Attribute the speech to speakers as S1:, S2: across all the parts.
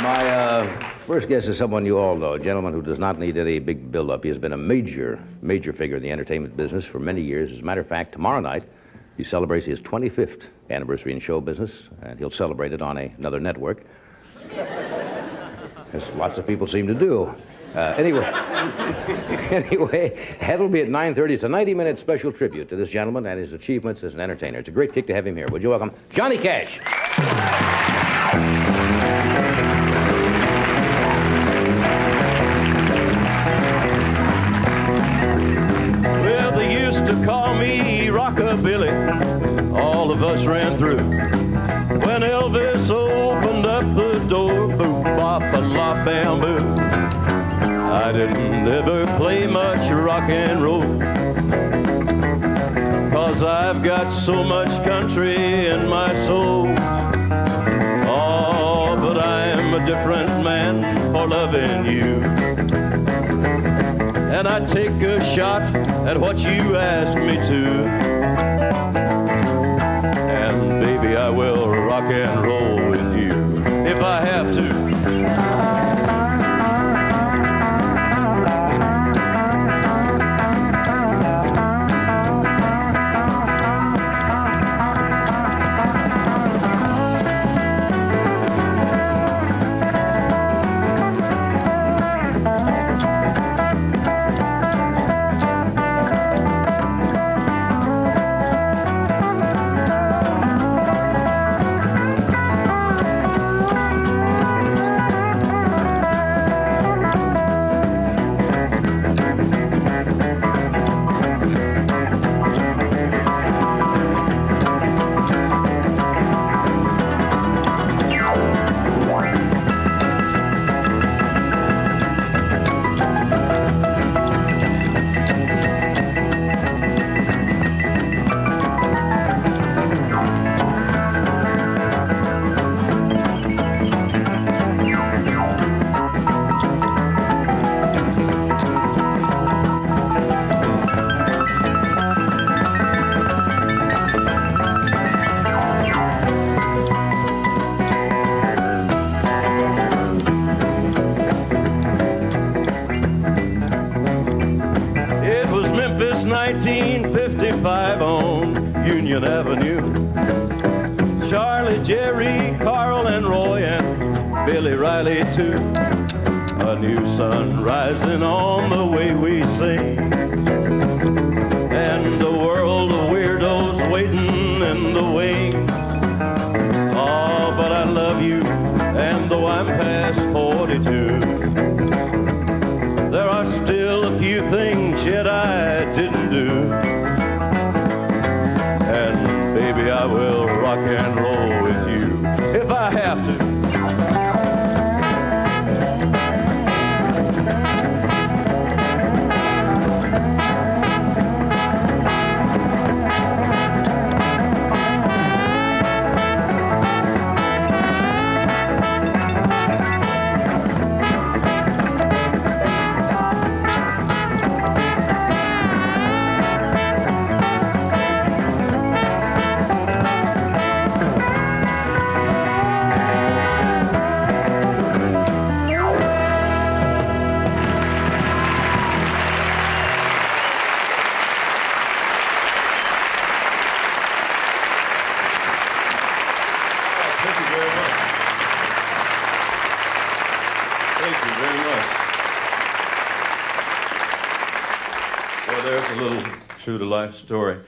S1: My first guest is someone you all know, a gentleman who does not need any big build-up. He has been a major figure in the entertainment business for many years. As a matter of fact, tomorrow night, he celebrates his 25th anniversary in show business, and he'll celebrate it on another network, as lots of people seem to do. Anyway, that'll be at 9:30. It's a 90-minute special tribute to this gentleman and his achievements as an entertainer. It's a great kick to have him here. Would you welcome Johnny Cash?
S2: Well, they used to call me Rockabilly. All of us ran through. When Elvis opened up the door, boop, bop, a la, bam, boo. I didn't ever play much rock and roll, 'cause I've got so much country in my soul. Oh, but I'm a different man for loving you. And I take a shot at what you ask me to. And baby, I will rock and roll with you if I have to. Avenue. Charlie, Jerry, Carl, and Roy, and Billy Riley, too. A new sun rising on the way we sing. And a world of weirdos waiting in the wings. Oh, but I love you, and though I'm past 42, there are still a few things yet I didn't do. Baby, I will rock and roll with you if I have to. True-to-life story.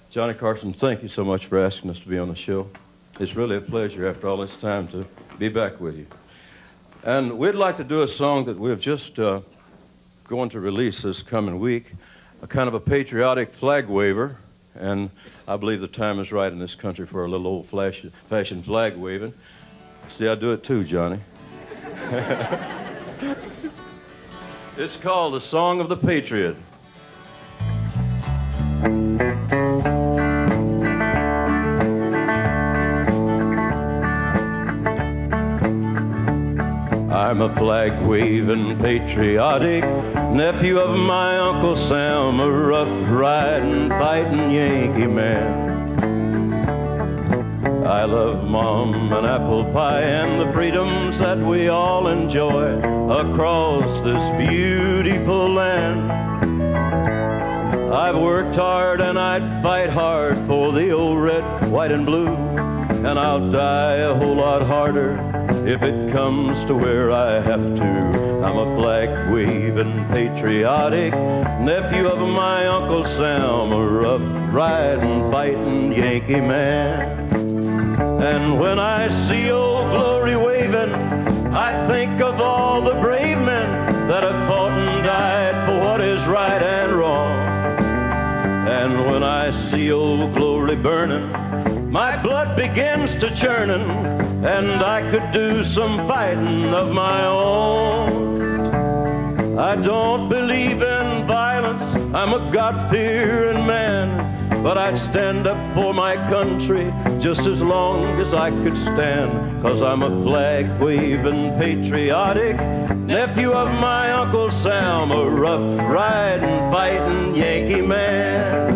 S2: Johnny Carson, thank you so much for asking us to be on the show. It's really a pleasure after all this time to be back with you. And we'd like to do a song that we're just going to release this coming week, a kind of a patriotic flag waver, and I believe the time is right in this country for a little old-fashioned flag waving. See, I do it too, Johnny. It's called The Song of the Patriot. I'm a flag-waving, patriotic nephew of my Uncle Sam, a rough-riding, fighting Yankee man. I love Mom and apple pie and the freedoms that we all enjoy across this beautiful land. I've worked hard and I'd fight hard for the old red, white, and blue, and I'll die a whole lot harder if it comes to where I have to. I'm a flag-waving, patriotic nephew of my Uncle Sam, a rough-riding, fighting Yankee man. And when I see Old Glory waving, I think of all the brave men that have fought and died for what is right and wrong. And when I see Old Glory burning, my blood begins to churning, and I could do some fighting of my own. I don't believe in violence, I'm a God-fearing man, but I'd stand up for my country just as long as I could stand, 'cause I'm a flag-waving, patriotic nephew of my Uncle Sam, a rough-riding, fighting Yankee man.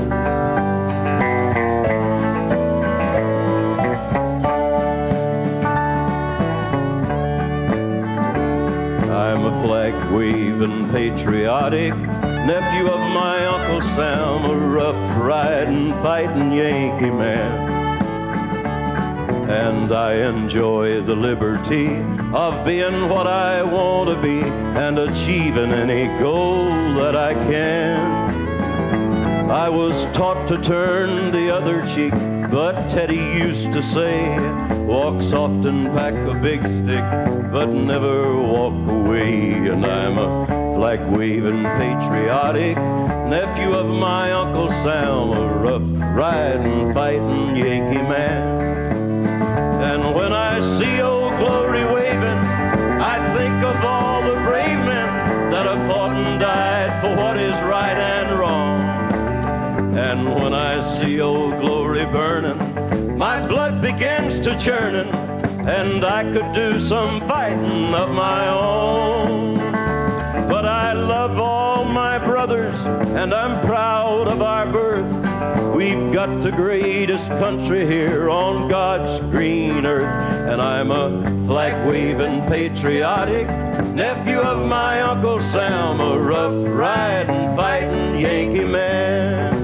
S2: I'm a flag-waving, patriotic nephew of my Uncle Sam, a rough-riding, fighting Yankee man. And I enjoy the liberty of being what I want to be and achieving any goal that I can. I was taught to turn the other cheek, but Teddy used to say, walk soft and pack a big stick, but never walk away. And I'm a flag-waving, patriotic nephew of my Uncle Sam, a rough-riding, fighting Yankee man. And when I see Old Glory waving, I think of all the brave men that have fought and died for what is right and wrong. And when I see Old Glory burning, my blood begins to churning, and I could do some fighting of my own. But I love all my brothers, and I'm proud of our birth. We've got the greatest country here on God's green earth. And I'm a flag-waving, patriotic nephew of my Uncle Sam, a rough-riding, fighting Yankee man.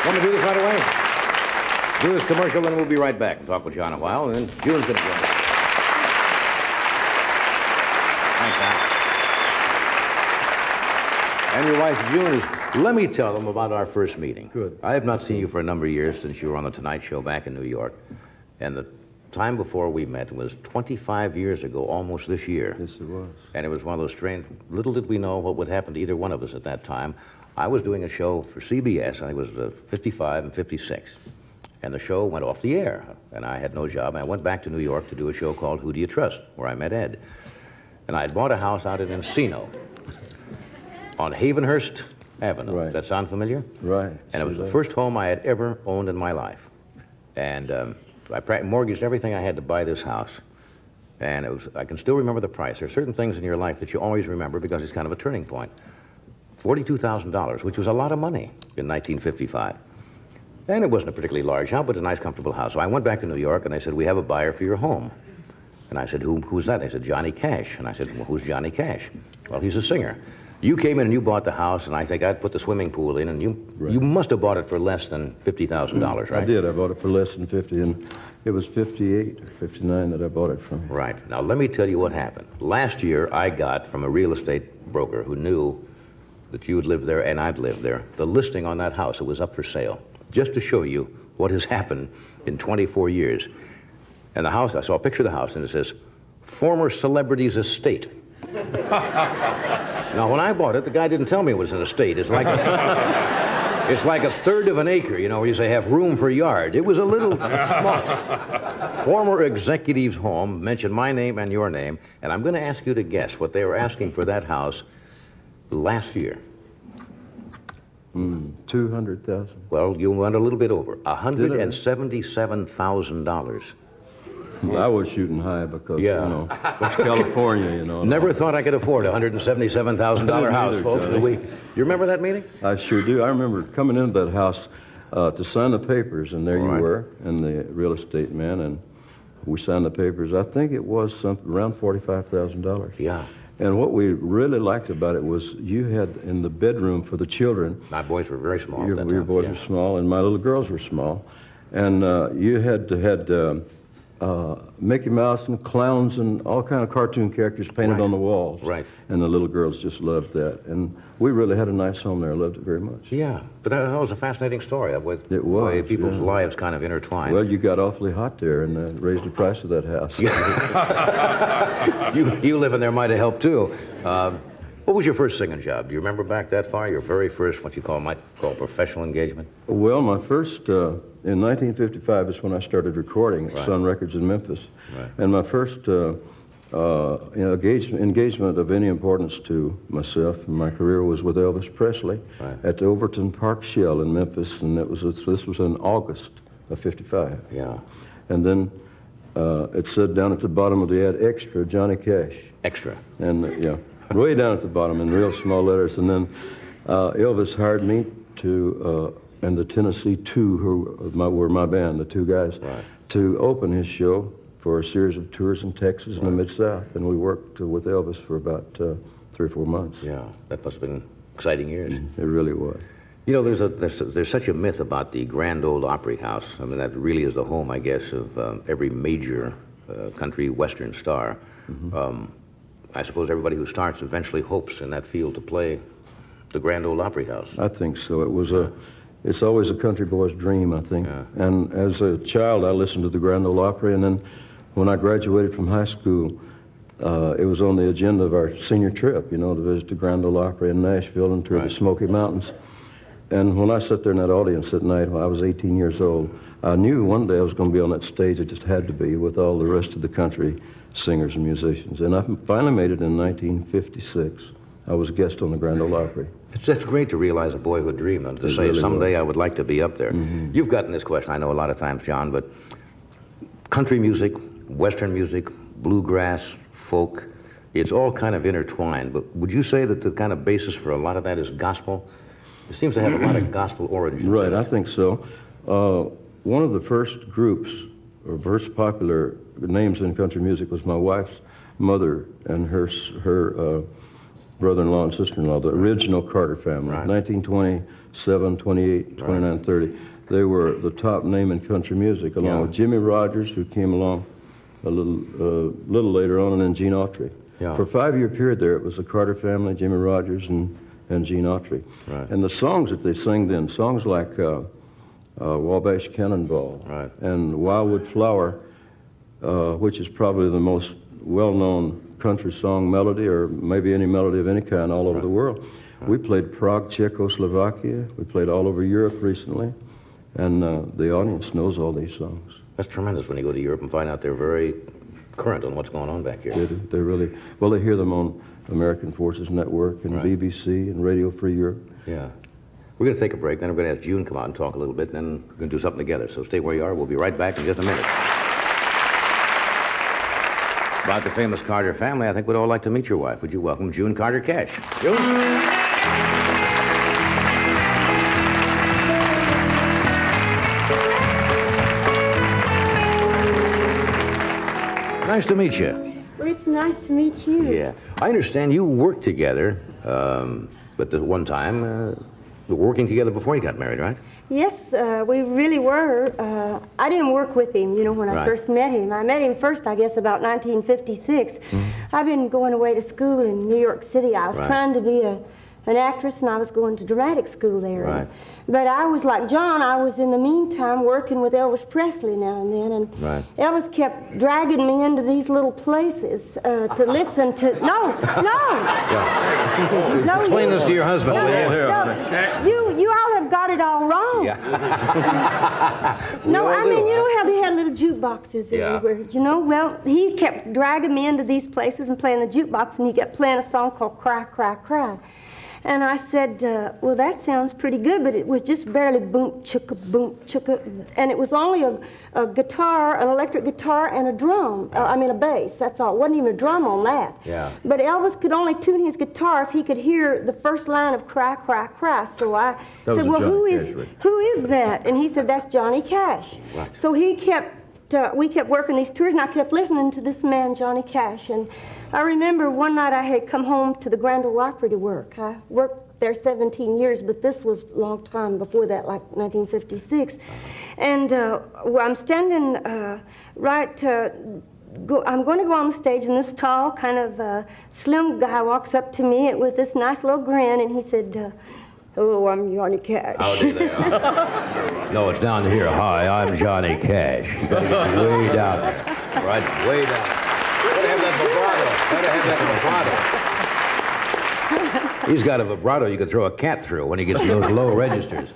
S1: Want to do this right away? Do this commercial, then we'll be right back and talk with John a while, and then June's going to join us. Thanks, Al. And your wife, June, is... Let me tell them about our first meeting.
S2: Good.
S1: I have not seen you for a number of years since you were on The Tonight Show back in New York. And the time before we met was 25 years ago, almost this year.
S2: Yes, it was.
S1: And it was one of those strange... Little did we know what would happen to either one of us at that time. I was doing a show for CBS. I was 55 and 56. And the show went off the air. And I had no job. And I went back to New York to do a show called Who Do You Trust?, where I met Ed. And I had bought a house out in Encino on Havenhurst Avenue.
S2: Right.
S1: Does that sound familiar?
S2: Right.
S1: And it was the first home I had ever owned in my life. And I mortgaged everything I had to buy this house. And it was, I can still remember the price. There are certain things in your life that you always remember because it's kind of a turning point. $42,000, which was a lot of money in 1955. And it wasn't a particularly large house, but a nice, comfortable house. So I went back to New York, and they said, we have a buyer for your home. And I said, who's that? They said, Johnny Cash. And I said, well, who's Johnny Cash? Well, he's a singer. You came in and you bought the house, and I think I'd put the swimming pool in, and you must have bought it for less than $50,000, right?
S2: I did. I bought it for less than 50, and it was 58 or 59 that I bought it from.
S1: Right. Now, let me tell you what happened. Last year, I got from a real estate broker who knew that you would live there and I'd live there, the listing on that house. It was up for sale, just to show you what has happened in 24 years. And the house, I saw a picture of the house, and it says, former celebrity's estate. Now, when I bought it, the guy didn't tell me it was an estate. It's like It's like a third of an acre, you know, where you say have room for yard. It was a little small. Former executive's home mentioned my name and your name, and I'm going to ask you to guess what they were asking for that house last year.
S2: 200,000.
S1: Well, you went a little bit over. $177,000.
S2: I was shooting high because,
S1: Yeah.
S2: you know, California, you know.
S1: Never thought I could afford a $177,000 house,
S2: either,
S1: folks.
S2: Johnny.
S1: You remember that meeting?
S2: I sure do. I remember coming into that house to sign the papers, and there
S1: All
S2: you
S1: right.
S2: were, and the real estate man, and we signed the papers. I think it was around $45,000.
S1: Yeah.
S2: And what we really liked about it was you had in the bedroom for the children.
S1: My boys were very small at that
S2: Your
S1: time.
S2: boys
S1: Yeah.
S2: were small, and my little girls were small. And you had Mickey Mouse and clowns and all kind of cartoon characters painted
S1: Right.
S2: on the walls.
S1: Right.
S2: And the little girls just loved that. And we really had a nice home there. I loved it very much.
S1: Yeah, but that was a fascinating story of with
S2: It
S1: the way
S2: was,
S1: people's
S2: yeah.
S1: lives kind of intertwined.
S2: Well, you got awfully hot there and raised the price of that house.
S1: you living there might have helped too. What was your first singing job? Do you remember back that far? Your very first, what you might call professional engagement?
S2: Well, my first, in 1955 is when I started recording at
S1: Right.
S2: Sun Records in Memphis.
S1: Right.
S2: And my first engagement of any importance to myself and my career was with Elvis Presley
S1: Right.
S2: at the Overton Park Shell in Memphis, and this was in August of 55.
S1: Yeah.
S2: And then it said down at the bottom of the ad, extra, Johnny Cash.
S1: Extra.
S2: And, way down at the bottom in real small letters. And then Elvis hired me to, and the Tennessee Two, who were my band, the two guys,
S1: Right.
S2: to open his show for a series of tours in Texas and the Mid-South. And we worked with Elvis for about 3 or 4 months.
S1: Yeah, that must have been exciting years.
S2: It really was.
S1: You know, there's such a myth about the Grand Ole Opry House. I mean, that really is the home, I guess, of every major country western star. I suppose everybody who starts eventually hopes in that field to play the Grand Ole Opry House.
S2: I think so. It's always a country boy's dream, I think.
S1: Yeah.
S2: And as a child, I listened to the Grand Ole Opry, and then when I graduated from high school, it was on the agenda of our senior trip, to visit the Grand Ole Opry in Nashville and tour
S1: Right.
S2: the Smoky Mountains. And when I sat there in that audience that night when I was 18 years old, I knew one day I was going to be on that stage. It just had to be with all the rest of the country singers and musicians. And I finally made it in 1956. I was a guest on the Grand Ole Opry.
S1: That's great to realize a boyhood dream and to
S2: It
S1: say
S2: really
S1: someday
S2: was.
S1: I would like to be up there. You've gotten this question, I know, a lot of times, John, but country music, western music, bluegrass, folk, it's all kind of intertwined. But would you say that the kind of basis for a lot of that is gospel? It seems to have a lot of gospel origins.
S2: Right,
S1: in
S2: I
S1: it.
S2: think so. One of the first groups, or first popular names in country music was my wife's mother and her brother-in-law and sister-in-law, the original Carter family,
S1: Right.
S2: 1927, 28, 29, 30. They were the top name in country music, along
S1: Yeah.
S2: with Jimmy Rogers, who came along a little later on, and then Gene Autry.
S1: Yeah.
S2: For a 5-year period there, it was the Carter family, Jimmy Rogers, and Gene Autry.
S1: Right.
S2: And the songs that they sang then, songs like Wabash Cannonball
S1: Right.
S2: and Wildwood Flower, which is probably the most well-known country song melody, or maybe any melody of any kind all over the world. We played Prague, Czechoslovakia. We played all over Europe recently, and the audience knows all these songs.
S1: That's tremendous when you go to Europe and find out they're very current on what's going on back here.
S2: They really, well, they hear them on American Forces Network and
S1: Right.
S2: BBC and Radio Free Europe.
S1: Yeah. We're going to take a break, then we're going to ask June to come out and talk a little bit, and then we're going to do something together. So stay where you are. We'll be right back in just a minute. About the famous Carter family, I think we'd all like to meet your wife. Would you welcome June Carter Cash? June? Nice to meet you.
S3: Well, it's nice to meet you.
S1: Yeah. I understand you worked together, but at one time, you were working together before you got married, right?
S3: Yes, we really were. I didn't work with him, when I
S1: Right.
S3: first met him. I met him first, I guess, about 1956. I've been going away to school in New York City. I was
S1: Right.
S3: trying to be a an actress, and I was going to dramatic school there.
S1: Right.
S3: But I was like John. I was in the meantime working with Elvis Presley now and then, and
S1: Right.
S3: Elvis kept dragging me into these little places to listen to. No.
S1: Yeah.
S3: No,
S1: Explain
S3: you-
S1: this to your husband,
S3: No,
S1: will you?
S3: you all have got it all wrong.
S1: Yeah.
S3: No,
S1: all
S3: I
S1: do,
S3: mean, you
S1: huh?
S3: know how they had little jukeboxes
S1: Yeah.
S3: everywhere, you know? Well, he kept dragging me into these places and playing the jukebox, and he kept playing a song called Cry, Cry, Cry. And I said, well, that sounds pretty good, but it was just barely boom, chicka, and it was only a guitar, an electric guitar, and a drum. I mean, a bass, that's all. It wasn't even a drum on that.
S1: Yeah.
S3: But Elvis could only tune his guitar if he could hear the first line of Cry, Cry, Cry. So I
S2: That
S3: said,
S2: was a
S3: well,
S2: Johnny Cash record.
S3: who is that? And he said, that's Johnny Cash.
S1: Right.
S3: So he kept, we kept working these tours, and I kept listening to this man, Johnny Cash. And I remember one night I had come home to the Grand Ole Opry to work. I worked there 17 years, but this was a long time before that, like 1956. And I'm standing I'm going to go on the stage, and this tall, kind of slim guy walks up to me with this nice little grin, and he said, hello, I'm Johnny Cash.
S1: Howdy there. No, it's down here. Hi, I'm Johnny Cash. You gotta get way down there. Right, way down. Gotta have that vibrato. He's got a vibrato you could throw a cat through when he gets those low registers.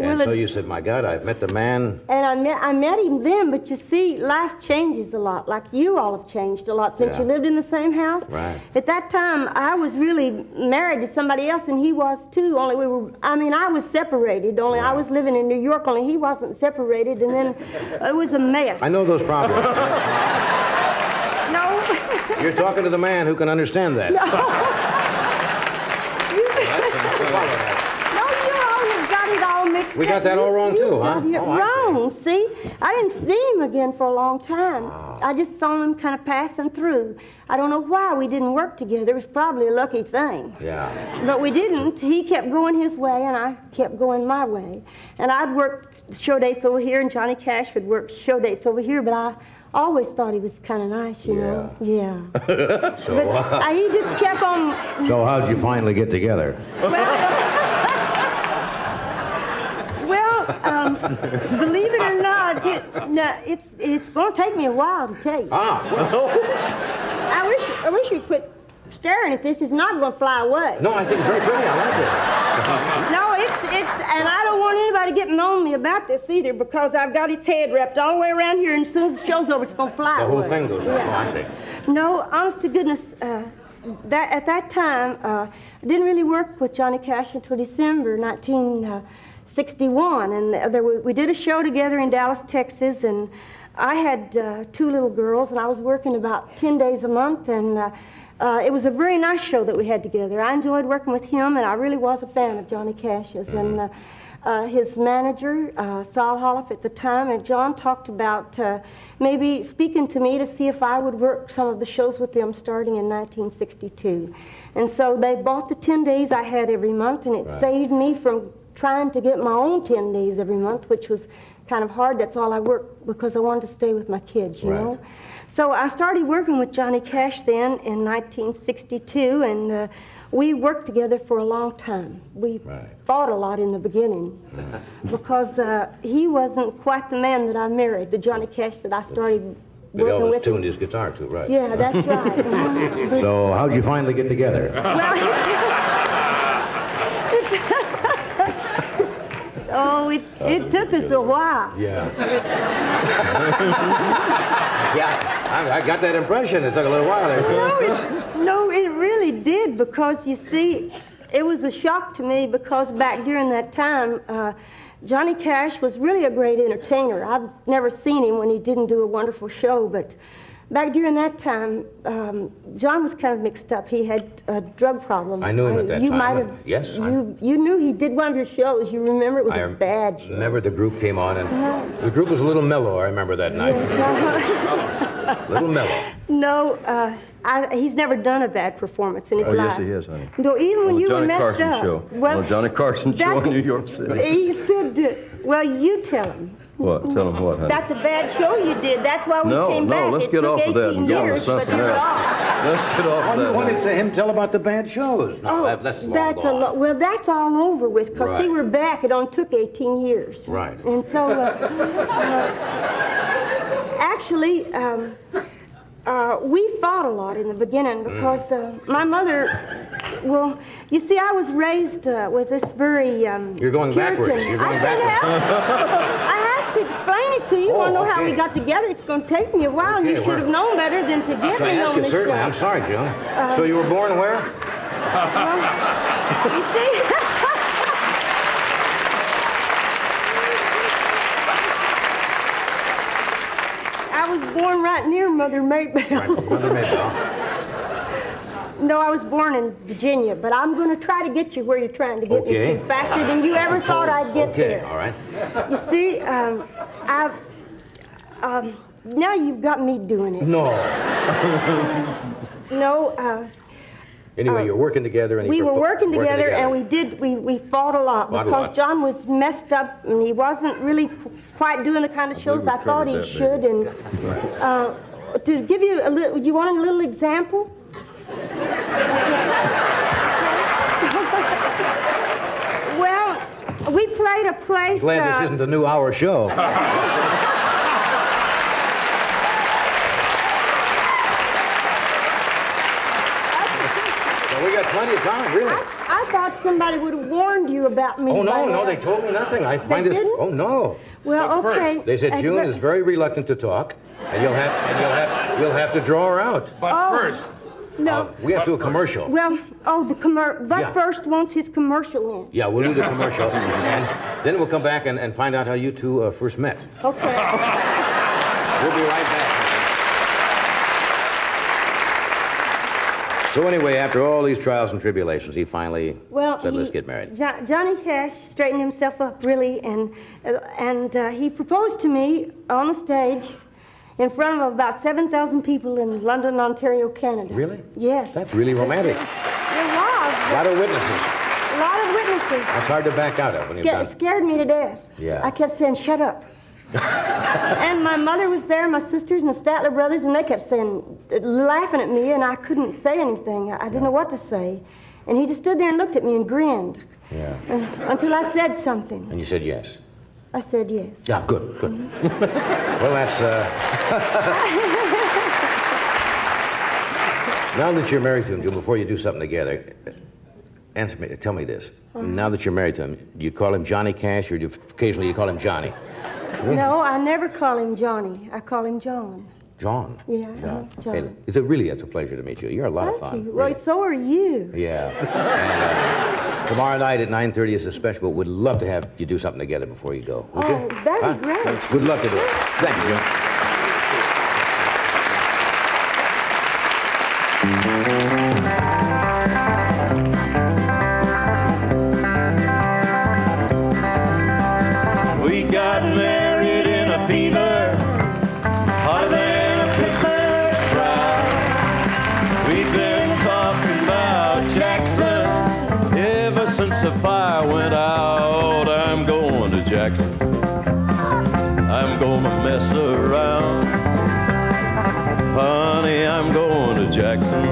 S1: And so you said, my God, I've met the man.
S3: And I met him then, but you see, life changes a lot, like you all have changed a lot since
S1: Yeah.
S3: you lived in the same house.
S1: Right.
S3: At that time, I was really married to somebody else, and he was too, only I was separated, only I was living in New York, only he wasn't separated, and then it was a mess.
S1: I know those problems.
S3: No.
S1: You're talking to the man who can understand that. We got that all wrong, too, huh?
S3: Oh,
S1: I
S3: wrong, see? I didn't see him again for a long time.
S1: Wow.
S3: I just saw him kind of passing through. I don't know why we didn't work together. It was probably a lucky thing.
S1: Yeah.
S3: But we didn't. He kept going his way, and I kept going my way. And I'd work show dates over here, and Johnny Cash would work show dates over here, but I always thought he was kind of nice, you know? Yeah.
S1: So,
S3: But he just kept on...
S1: so how'd you finally get together?
S3: Well, believe it or not, it's going to take me a while to tell you.
S1: Ah.
S3: I wish you'd quit staring at this. It's not going to fly away.
S1: No, I think it's very pretty. I like it.
S3: No, and I don't want anybody getting on me about this either, because I've got its head wrapped all the way around here, and as soon as the show's over, it's going to fly
S1: The
S3: away.
S1: whole thing goes up.
S3: Yeah.
S1: Oh, I see.
S3: No, honest to goodness, at that time, I didn't really work with Johnny Cash until December 1961, and we did a show together in Dallas, Texas, and I had 2 little girls, and I was working about 10 days a month, and it was a very nice show that we had together. I enjoyed working with him, and I really was a fan of Johnny Cash's. And his manager, Saul Holliff at the time, and John talked about maybe speaking to me to see if I would work some of the shows with them starting in 1962. And so they bought the 10 days I had every month, and it saved me from trying to get my own 10 days every month, which was kind of hard. That's all I worked because I wanted to stay with my kids, you know. So I started working with Johnny Cash then in 1962, and we worked together for a long time. We fought a lot in the beginning because he wasn't quite the man that I married, the Johnny Cash that I started
S1: But
S3: working
S1: Elvis
S3: with.
S1: tuned his guitar too, right?
S3: Yeah, that's right. But-
S1: So how'd you finally get together?
S3: Oh, it took us a while.
S1: Yeah. Yeah, I got that impression. It took a little while there.
S3: No, it really did, because you see, it was a shock to me because back during that time, Johnny Cash was really a great entertainer. I've never seen him when he didn't do a wonderful show, but back during that time, John was kind of mixed up. He had a drug problem.
S1: I knew him at that
S3: you
S1: time.
S3: Might have,
S1: Yes,
S3: you knew he did one of your shows. You remember? It was a bad show.
S1: Remember the group came on, and the group was a little mellow. I remember that night. Little mellow.
S3: No, he's never done a bad performance in his life.
S2: Yes, he has, honey.
S3: No, even when
S2: On the
S3: you
S2: Johnny
S3: were messed
S2: Carson
S3: up.
S2: show.
S3: Well,
S2: On the Johnny Carson show in
S3: that's-
S2: New York City.
S3: He said, well, you tell him.
S2: What? Tell them what, honey?
S3: About the bad show you did. That's why we came back.
S2: Let's
S3: It
S2: get
S3: took
S2: off of that
S3: 18
S2: and get on to
S3: years,
S2: something
S3: but
S2: else. Let's get off of that.
S1: Why did him tell about the bad shows? No,
S3: Oh,
S1: that's long
S3: that's
S1: gone.
S3: well, that's all over with. Because, see,
S1: Right.
S3: we're back. It only took 18 years.
S1: Right.
S3: And so, actually, we fought a lot in the beginning because my mother, well, you see, I was raised with this very
S1: You're going
S3: Puritan-
S1: backwards. You're going
S3: I can't
S1: backwards.
S3: help it. I have to explain it to you. You
S1: Oh,
S3: want to know how we
S1: okay.
S3: got together? It's going to take me a while.
S1: Okay,
S3: You should have known better than to get
S1: Can I
S3: me
S1: ask
S3: on
S1: you,
S3: this
S1: certainly?
S3: show.
S1: I'm sorry, June. So you were born where?
S3: You see? I was born right near Mother Maybelle.
S1: Mother Maybelle.
S3: No, I was born in Virginia, but I'm going to try to get you where you're trying to get me
S1: Okay.
S3: to faster than you ever thought I'd get
S1: Okay,
S3: there.
S1: all right.
S3: You see, now you've got me doing it.
S1: No.
S3: No,
S1: Anyway, you're working together and
S3: we were working together, and
S1: together.
S3: we fought a lot
S1: Fought a
S3: because
S1: lot.
S3: John was messed up and he wasn't really quite doing the kind of shows I thought he should. And to give you a little, you want a little example? Well, we played a place.
S1: Glad this isn't a new hour show. Well, we got plenty of time, really.
S3: I thought somebody would have warned you about me.
S1: Oh,
S3: by
S1: no, no,
S3: now.
S1: they told me nothing. I find this.
S3: didn't?
S1: Oh, no.
S3: Well,
S1: But
S3: okay.
S1: First, they said June is very reluctant to talk, and you'll have to draw her out.
S3: But first. No.
S1: We have to do a commercial.
S3: Well, the commercial. But
S1: Yeah.
S3: first wants his commercial in.
S1: Yeah, we'll do the commercial, and then we'll come back and find out how you two first met.
S3: Okay.
S1: We'll be right back. So anyway, after all these trials and tribulations, he finally said, "Let's get married."
S3: Johnny Cash straightened himself up really, and he proposed to me on the stage in front of about 7,000 people in London, Ontario, Canada.
S1: Really?
S3: Yes.
S1: That's really romantic.
S3: It was.
S1: A lot of witnesses.
S3: A lot of witnesses.
S1: That's hard to back out of when you're done.
S3: Scared me to death.
S1: Yeah.
S3: I kept saying, "Shut up." And my mother was there, my sisters and the Statler brothers, and they kept saying, laughing at me, and I couldn't say anything. I didn't know what to say. And he just stood there and looked at me and grinned.
S1: Yeah.
S3: Until I said something.
S1: And you said yes.
S3: I said yes.
S1: Yeah, good. Well, that's. Now that you're married to him, June, before you do something together, answer me. Tell me this. Now that you're married to him, do you call him Johnny Cash, or occasionally you call him Johnny?
S3: No, I never call him Johnny. I call him John.
S1: John.
S3: Yeah, John.
S1: Hey, it's a pleasure to meet you. You're a lot of fun.
S3: Thank you. Well,
S1: really.
S3: so are you.
S1: Yeah. And, tomorrow night at 9:30 is a special, but we'd love to have you do something together before you go. Would you?
S3: That'd be great.
S1: We'd love to do it. Thank you, Jim.
S2: We got married in a fever, hotter than a Christmas sprout. We've been talking about Jackson ever since the fire went out. I'm going to Jackson. I'm gonna mess around. Honey, I'm going to Jackson.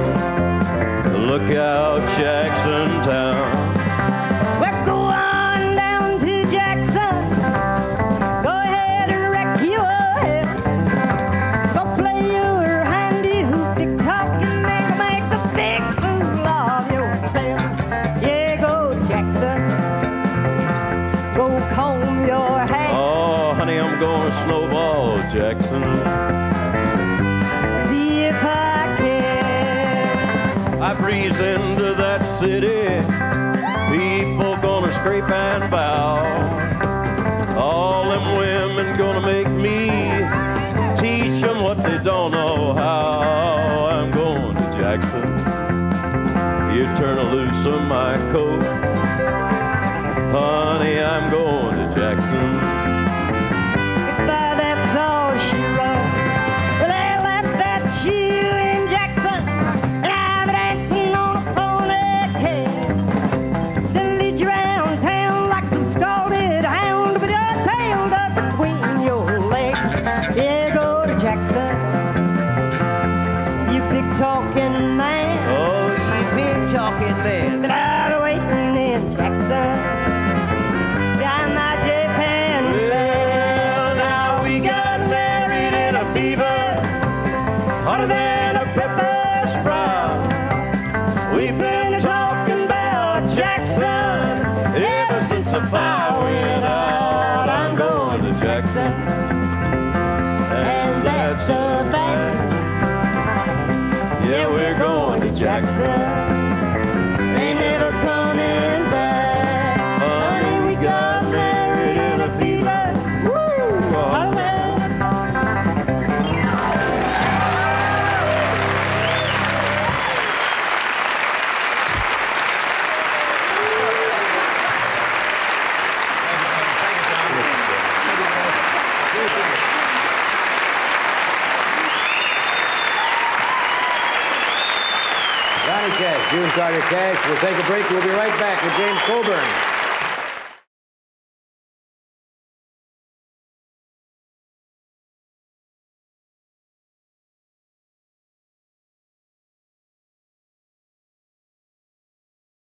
S2: Look out, Jackson Town.
S3: Well, go on down to Jackson. Go ahead and wreck your head. Go play your handy hoopty talking and make a big fool of yourself. Yeah, go to Jackson. Go comb your hair.
S2: Oh, honey, I'm gonna snowball Jackson.
S3: See if I can.
S2: I breeze into that city, people gonna scrape and bow. All them women gonna make me teach them what they don't know how. I'm going to Jackson. You turn loose on my coat. Honey, I'm going to Jackson.
S3: Goodbye, that's all she wrote. Well, they left that you in Jackson, and I'm dancing on a ponytail. They'll lead you around town like some scalded hound, but you're tailed up between
S4: hotter than a pepper sprout. We've been talking about Jackson ever since the fire went out. I'm going to Jackson, and that's a fact. Yeah, we're going to Jackson. Ain't never coming back. Honey, we got married in a fever. Woo! Hotter than
S1: Johnny Cash, June Carter Cash. We'll take a break. We'll be right back with James Coburn.